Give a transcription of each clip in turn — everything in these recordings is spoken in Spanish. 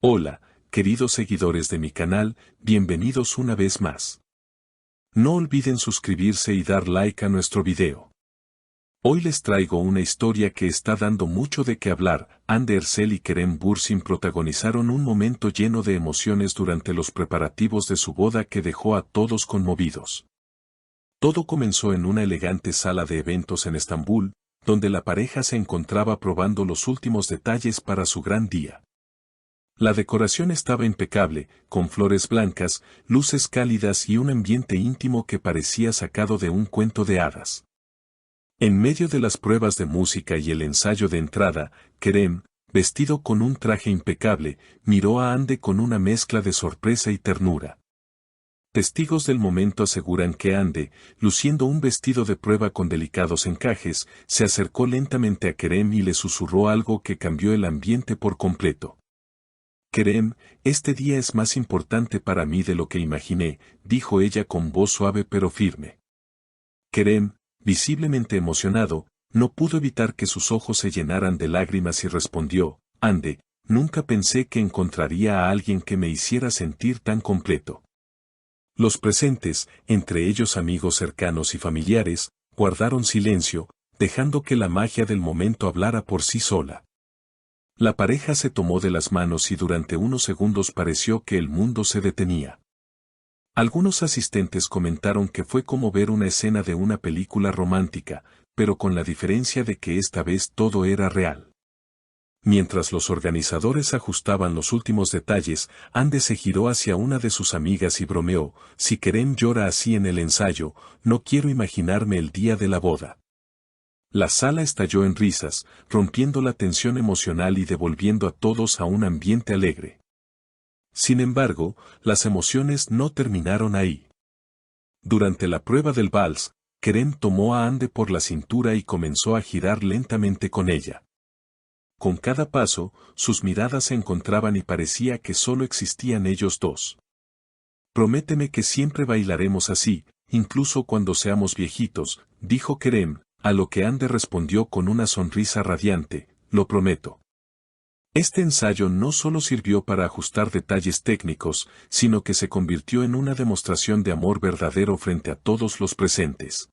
Hola, queridos seguidores de mi canal, bienvenidos una vez más. No olviden suscribirse y dar like a nuestro video. Hoy les traigo una historia que está dando mucho de qué hablar. Hande Erçel y Kerem Bürsin protagonizaron un momento lleno de emociones durante los preparativos de su boda que dejó a todos conmovidos. Todo comenzó en una elegante sala de eventos en Estambul, donde la pareja se encontraba probando los últimos detalles para su gran día. La decoración estaba impecable, con flores blancas, luces cálidas y un ambiente íntimo que parecía sacado de un cuento de hadas. En medio de las pruebas de música y el ensayo de entrada, Kerem, vestido con un traje impecable, miró a Hande con una mezcla de sorpresa y ternura. Testigos del momento aseguran que Hande, luciendo un vestido de prueba con delicados encajes, se acercó lentamente a Kerem y le susurró algo que cambió el ambiente por completo. Kerem, este día es más importante para mí de lo que imaginé, dijo ella con voz suave pero firme. Kerem, visiblemente emocionado, no pudo evitar que sus ojos se llenaran de lágrimas y respondió, Hande, nunca pensé que encontraría a alguien que me hiciera sentir tan completo. Los presentes, entre ellos amigos cercanos y familiares, guardaron silencio, dejando que la magia del momento hablara por sí sola. La pareja se tomó de las manos y durante unos segundos pareció que el mundo se detenía. Algunos asistentes comentaron que fue como ver una escena de una película romántica, pero con la diferencia de que esta vez todo era real. Mientras los organizadores ajustaban los últimos detalles, Hande se giró hacia una de sus amigas y bromeó, si Kerem llora así en el ensayo, no quiero imaginarme el día de la boda. La sala estalló en risas, rompiendo la tensión emocional y devolviendo a todos a un ambiente alegre. Sin embargo, las emociones no terminaron ahí. Durante la prueba del vals, Kerem tomó a Hande por la cintura y comenzó a girar lentamente con ella. Con cada paso, sus miradas se encontraban y parecía que solo existían ellos dos. Prométeme que siempre bailaremos así, incluso cuando seamos viejitos, dijo Kerem. A lo que Hande respondió con una sonrisa radiante, lo prometo. Este ensayo no solo sirvió para ajustar detalles técnicos, sino que se convirtió en una demostración de amor verdadero frente a todos los presentes.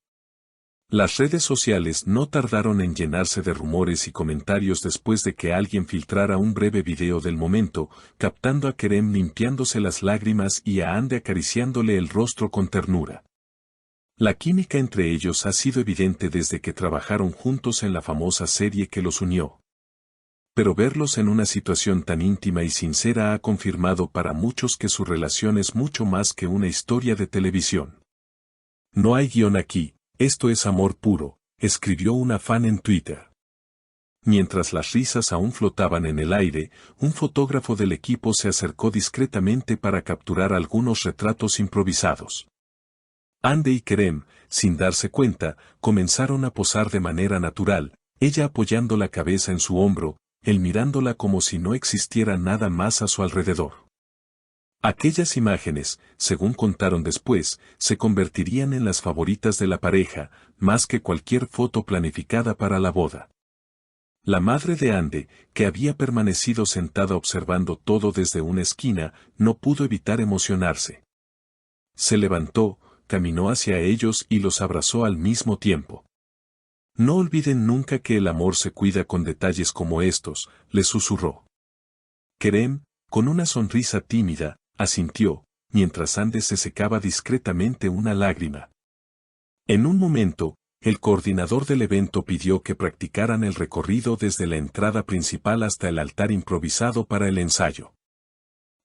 Las redes sociales no tardaron en llenarse de rumores y comentarios después de que alguien filtrara un breve video del momento, captando a Kerem limpiándose las lágrimas y a Hande acariciándole el rostro con ternura. La química entre ellos ha sido evidente desde que trabajaron juntos en la famosa serie que los unió. Pero verlos en una situación tan íntima y sincera ha confirmado para muchos que su relación es mucho más que una historia de televisión. No hay guión aquí, esto es amor puro, escribió una fan en Twitter. Mientras las risas aún flotaban en el aire, un fotógrafo del equipo se acercó discretamente para capturar algunos retratos improvisados. Hande y Kerem, sin darse cuenta, comenzaron a posar de manera natural, ella apoyando la cabeza en su hombro, él mirándola como si no existiera nada más a su alrededor. Aquellas imágenes, según contaron después, se convertirían en las favoritas de la pareja, más que cualquier foto planificada para la boda. La madre de Hande, que había permanecido sentada observando todo desde una esquina, no pudo evitar emocionarse. Se levantó, caminó hacia ellos y los abrazó al mismo tiempo. No olviden nunca que el amor se cuida con detalles como estos, les susurró. Kerem, con una sonrisa tímida, asintió, mientras Hande se secaba discretamente una lágrima. En un momento, el coordinador del evento pidió que practicaran el recorrido desde la entrada principal hasta el altar improvisado para el ensayo.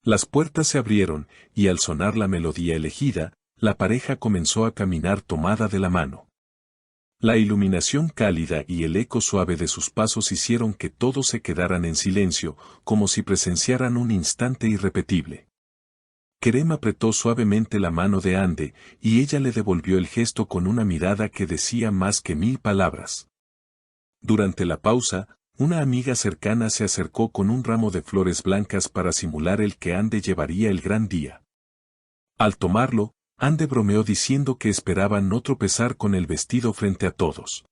Las puertas se abrieron, y al sonar la melodía elegida, la pareja comenzó a caminar tomada de la mano. La iluminación cálida y el eco suave de sus pasos hicieron que todos se quedaran en silencio, como si presenciaran un instante irrepetible. Kerem apretó suavemente la mano de Hande, y ella le devolvió el gesto con una mirada que decía más que 1000 palabras. Durante la pausa, una amiga cercana se acercó con un ramo de flores blancas para simular el que Hande llevaría el gran día. Al tomarlo, Hande bromeó diciendo que esperaba no tropezar con el vestido frente a todos.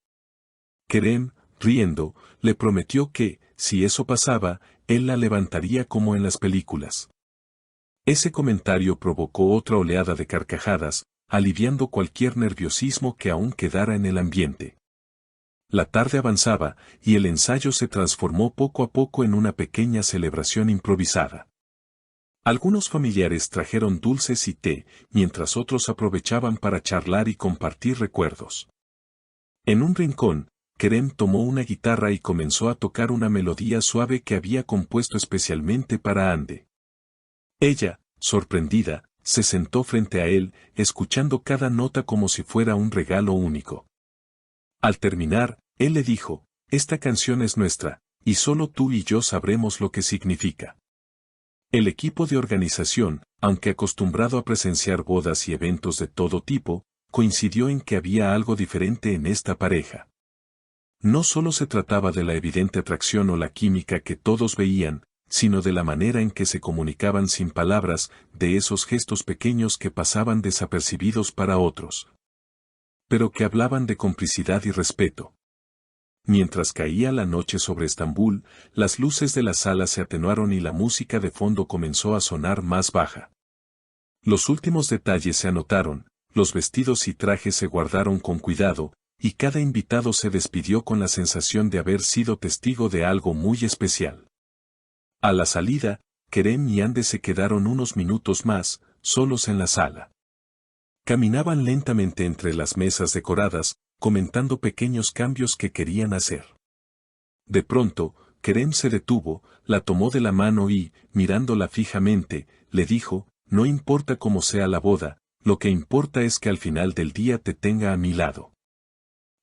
Kerem, riendo, le prometió que, si eso pasaba, él la levantaría como en las películas. Ese comentario provocó otra oleada de carcajadas, aliviando cualquier nerviosismo que aún quedara en el ambiente. La tarde avanzaba, y el ensayo se transformó poco a poco en una pequeña celebración improvisada. Algunos familiares trajeron dulces y té, mientras otros aprovechaban para charlar y compartir recuerdos. En un rincón, Kerem tomó una guitarra y comenzó a tocar una melodía suave que había compuesto especialmente para Hande. Ella, sorprendida, se sentó frente a él, escuchando cada nota como si fuera un regalo único. Al terminar, él le dijo, «Esta canción es nuestra, y solo tú y yo sabremos lo que significa». El equipo de organización, aunque acostumbrado a presenciar bodas y eventos de todo tipo, coincidió en que había algo diferente en esta pareja. No solo se trataba de la evidente atracción o la química que todos veían, sino de la manera en que se comunicaban sin palabras, de esos gestos pequeños que pasaban desapercibidos para otros, pero que hablaban de complicidad y respeto. Mientras caía la noche sobre Estambul, las luces de la sala se atenuaron y la música de fondo comenzó a sonar más baja. Los últimos detalles se anotaron, los vestidos y trajes se guardaron con cuidado, y cada invitado se despidió con la sensación de haber sido testigo de algo muy especial. A la salida, Kerem y Hande se quedaron unos minutos más, solos en la sala. Caminaban lentamente entre las mesas decoradas, comentando pequeños cambios que querían hacer. De pronto, Kerem se detuvo, la tomó de la mano y, mirándola fijamente, le dijo, «No importa cómo sea la boda, lo que importa es que al final del día te tenga a mi lado».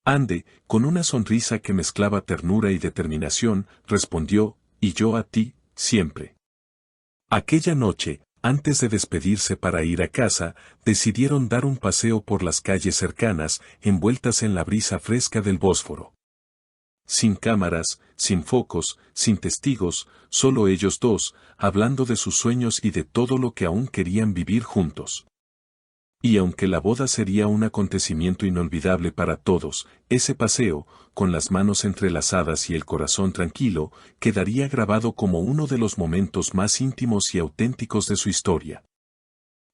Hande, con una sonrisa que mezclaba ternura y determinación, respondió, «Y yo a ti, siempre». Aquella noche, antes de despedirse para ir a casa, decidieron dar un paseo por las calles cercanas, envueltas en la brisa fresca del Bósforo. Sin cámaras, sin focos, sin testigos, solo ellos dos, hablando de sus sueños y de todo lo que aún querían vivir juntos. Y aunque la boda sería un acontecimiento inolvidable para todos, ese paseo, con las manos entrelazadas y el corazón tranquilo, quedaría grabado como uno de los momentos más íntimos y auténticos de su historia.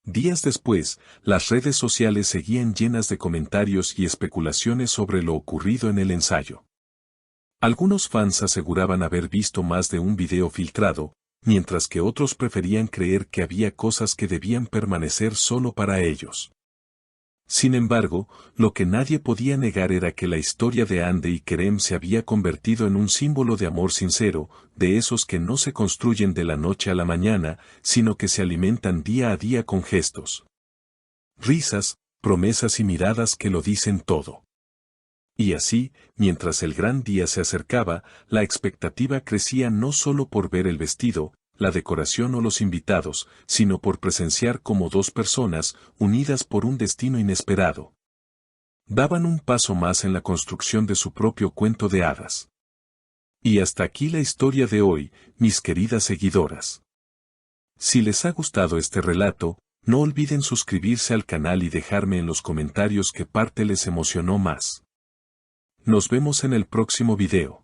Días después, las redes sociales seguían llenas de comentarios y especulaciones sobre lo ocurrido en el ensayo. Algunos fans aseguraban haber visto más de un video filtrado, mientras que otros preferían creer que había cosas que debían permanecer solo para ellos. Sin embargo, lo que nadie podía negar era que la historia de Hande y Kerem se había convertido en un símbolo de amor sincero, de esos que no se construyen de la noche a la mañana, sino que se alimentan día a día con gestos, risas, promesas y miradas que lo dicen todo. Y así, mientras el gran día se acercaba, la expectativa crecía no solo por ver el vestido, la decoración o los invitados, sino por presenciar cómo dos personas, unidas por un destino inesperado, daban un paso más en la construcción de su propio cuento de hadas. Y hasta aquí la historia de hoy, mis queridas seguidoras. Si les ha gustado este relato, no olviden suscribirse al canal y dejarme en los comentarios qué parte les emocionó más. Nos vemos en el próximo video.